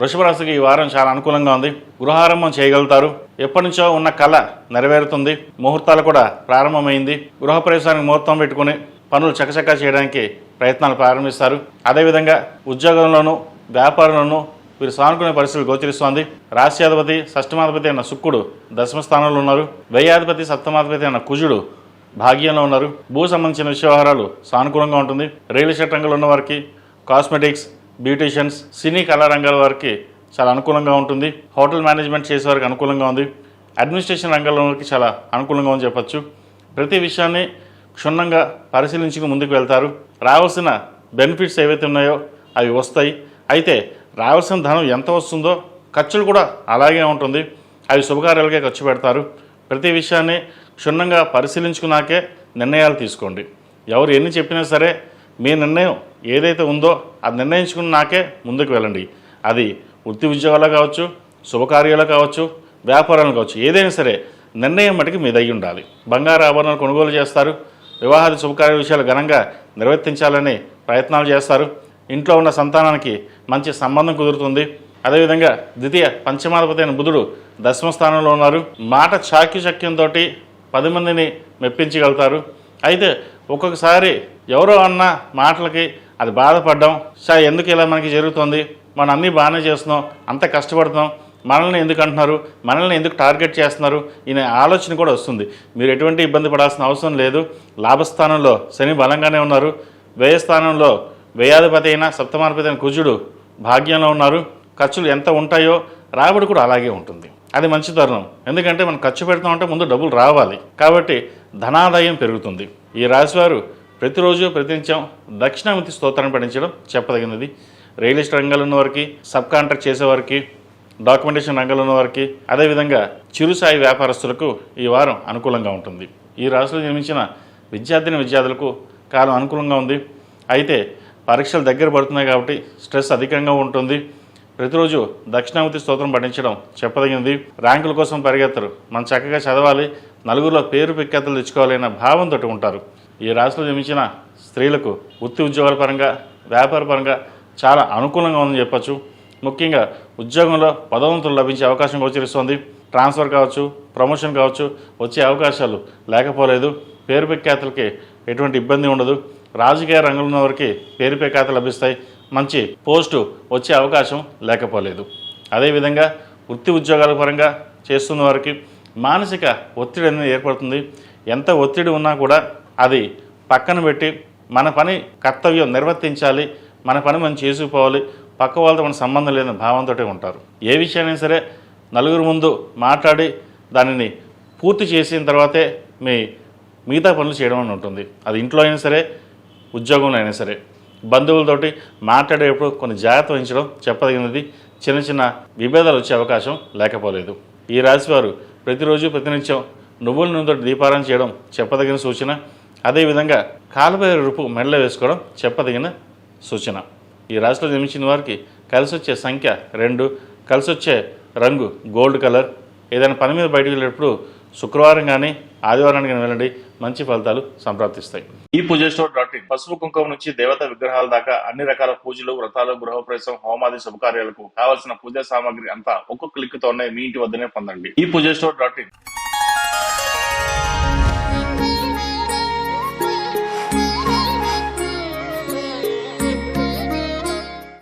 వృషభ రాశికి ఈ వారం చాలా అనుకూలంగా ఉంది. గృహారంభం చేయగలుగుతారు. ఎప్పటి నుంచో ఉన్న కళ నెరవేరుతుంది. ముహూర్తాలు కూడా ప్రారంభమైంది. గృహప్రవేశానికి ముహూర్తం పెట్టుకుని పనులు చకచకా చేయడానికి ప్రయత్నాలు ప్రారంభిస్తారు. అదేవిధంగా ఉద్యోగంలోనూ వ్యాపారంలోనూ వీరు సానుకునే పరిస్థితులు గోచరిస్తోంది. రాశ్యాధిపతి షష్టమాధిపతి అయిన శుక్రుడు దశమ స్థానంలో ఉన్నారు. వ్యయాధిపతి సప్తమాధిపతి అయిన కుజుడు భాగ్యంలో ఉన్నారు. భూ సంబంధించిన వ్యవహారాలు సానుకూలంగా ఉంటుంది. రియల్ ఎస్టేట్ రంగంలో ఉన్న వారికి, కాస్మెటిక్స్, బ్యూటీషియన్స్, సినీ కళా రంగాల వారికి చాలా అనుకూలంగా ఉంటుంది. హోటల్ మేనేజ్మెంట్ చేసే వారికి అనుకూలంగా ఉంది. అడ్మినిస్ట్రేషన్ రంగంలో వారికి చాలా అనుకూలంగా ఉంది చెప్పచ్చు. ప్రతి విషయాన్ని క్షుణ్ణంగా పరిశీలించుకుని ముందుకు వెళ్తారు. రావాల్సిన బెనిఫిట్స్ ఏవైతే ఉన్నాయో అవి వస్తాయి. అయితే రావాల్సిన ధనం ఎంత వస్తుందో ఖర్చులు కూడా అలాగే ఉంటుంది. అవి శుభకార్యాలకే ఖర్చు పెడతారు. ప్రతి విషయాన్ని క్షుణ్ణంగా పరిశీలించుకున్నాకే నిర్ణయాలు తీసుకోండి. ఎవరు ఎన్ని చెప్పినా సరే మీ నిర్ణయం ఏదైతే ఉందో అది నిర్ణయించుకున్నాకే ముందుకు వెళ్ళండి. అది వృత్తి ఉద్యోగాలు కావచ్చు, శుభకార్యాలు కావచ్చు, వ్యాపారాలు కావచ్చు, ఏదైనా సరే నిర్ణయం మటుకు మీద అయి ఉండాలి. బంగారు ఆభరణాలు కొనుగోలు చేస్తారు. వివాహాది శుభకార్య విషయాలు ఘనంగా నిర్వర్తించాలని ప్రయత్నాలు చేస్తారు. ఇంట్లో ఉన్న సంతానానికి మంచి సంబంధం కుదురుతుంది. అదేవిధంగా ద్వితీయ పంచమాధిపతి అయిన బుధుడు దశమ స్థానంలో ఉన్నారు. మాట చాక్యంతో 10 మందిని మెప్పించగలుగుతారు. అయితే ఒక్కొక్కసారి ఎవరో అన్న మాటలకి అది బాధపడడం, ఎందుకు ఇలా మనకి జరుగుతుంది, మనం అన్నీ బాగానే చేస్తున్నాం, అంత కష్టపడుతున్నాం, మనల్ని ఎందుకు అంటున్నారు, మనల్ని ఎందుకు టార్గెట్ చేస్తున్నారు, ఈయన ఆలోచన కూడా వస్తుంది. మీరు ఎటువంటి ఇబ్బంది పడాల్సిన అవసరం లేదు. లాభస్థానంలో శని బలంగానే ఉన్నారు. వ్యయస్థానంలో వ్యయాధిపతి అయిన సప్తమాధిపతి అయిన కుజుడు భాగ్యంలో ఉన్నారు. ఖర్చులు ఎంత ఉంటాయో రాబడి కూడా అలాగే ఉంటుంది. అది మంచి తరుణం. ఎందుకంటే మనం ఖర్చు పెడతామంటే ముందు డబ్బులు రావాలి. కాబట్టి ధనాదాయం పెరుగుతుంది. ఈ రాశివారు ప్రతిరోజు ప్రతినిత్యం దక్షిణామూర్తి స్తోత్రాన్ని పఠించడం చెప్పదగినది. రియల్ ఎస్టేట్ రంగంలో ఉన్నవారికి, సబ్ కాంట్రాక్ట్ చేసేవారికి, డాక్యుమెంటేషన్ రంగంలో ఉన్నవారికి, అదేవిధంగా చిరుసాయి వ్యాపారస్తులకు ఈ వారం అనుకూలంగా ఉంటుంది. ఈ రాశిలో జన్మించిన విద్యార్థులకు కాలం అనుకూలంగా ఉంది. అయితే పరీక్షలు దగ్గర పడుతున్నాయి కాబట్టి స్ట్రెస్ అధికంగా ఉంటుంది. ప్రతిరోజు దక్షిణామూర్తి స్తోత్రం పఠించడం చెప్పదగినది. ర్యాంకుల కోసం పరిగెత్తరు. మనం చక్కగా చదవాలి, నలుగురిలో పేరు ప్రఖ్యాతులు తెచ్చుకోవాలి అన్న భావంతో ఉంటారు. ఈ రాశిలో జన్మించిన స్త్రీలకు వృత్తి ఉద్యోగాల పరంగా, వ్యాపార పరంగా చాలా అనుకూలంగా ఉందని చెప్పచ్చు. ముఖ్యంగా ఉద్యోగంలో పదోన్నతులు లభించే అవకాశం గోచరిస్తోంది. ట్రాన్స్ఫర్ కావచ్చు, ప్రమోషన్ కావచ్చు వచ్చే అవకాశాలు లేకపోలేదు. పేరు ప్రఖ్యాతులకి ఎటువంటి ఇబ్బంది ఉండదు. రాజకీయ రంగంలో ఉన్న వారికి పేరు ప్రఖ్యాతులు లభిస్తాయి. మంచి పోస్టు వచ్చే అవకాశం లేకపోలేదు. అదేవిధంగా వృత్తి ఉద్యోగాల పరంగా చేస్తున్న వారికి మానసిక ఒత్తిడి అనేది ఏర్పడుతుంది. ఎంత ఒత్తిడి ఉన్నా కూడా అది పక్కన పెట్టి మన పని కర్తవ్యం నిర్వర్తించాలి, మన పని మనం చేసుకుపోవాలి, పక్క వాళ్ళతో మన సంబంధం లేని భావంతో ఉంటారు. ఏ విషయాన్ని సరే నలుగురు ముందు మాట్లాడి దానిని పూర్తి చేసిన తర్వాతే మిగతా పనులు చేయడం అని ఉంటుంది. అది ఇంట్లో అయినా సరే, ఉద్యోగంలో అయినా సరే. బంధువులతోటి మాట్లాడేటప్పుడు కొన్ని జాగ్రత్త వహించడం చెప్పదగినది. చిన్న చిన్న విభేదాలు వచ్చే అవకాశం లేకపోలేదు. ఈ రాశివారు ప్రతిరోజు ప్రతినిత్యం నువ్వుల నూనెతో దీపారాధన చేయడం చెప్పదగిన సూచన. అదేవిధంగా కాలుపై రుపు మెడలో వేసుకోవడం చెప్పదగిన సూచన. ఈ రాశిలో జన్మించిన వారికి కలిసి వచ్చే సంఖ్య 2, కలిసి వచ్చే రంగు గోల్డ్ కలర్. ఏదైనా పని మీద బయటకు వెళ్ళేటప్పుడు శుక్రవారం కానీ ఆదివారానికి కానీ వెళ్ళండి, మంచి ఫలితాలు సంప్రాప్తిస్తాయి. ఈ పూజస్టోర్.in పసుపు కుంకుమ నుంచి దేవత విగ్రహాల దాకా అన్ని రకాల పూజలు, వ్రతాలు, గృహప్రవేశం, హోమాది శుభకార్యాలకు కావాల్సిన పూజా సామాగ్రి అంతా ఒక్కొక్క క్లిక్ తోనే మీ ఇంటి వద్దనే పొందండి. ఈ పూజస్టోర్.in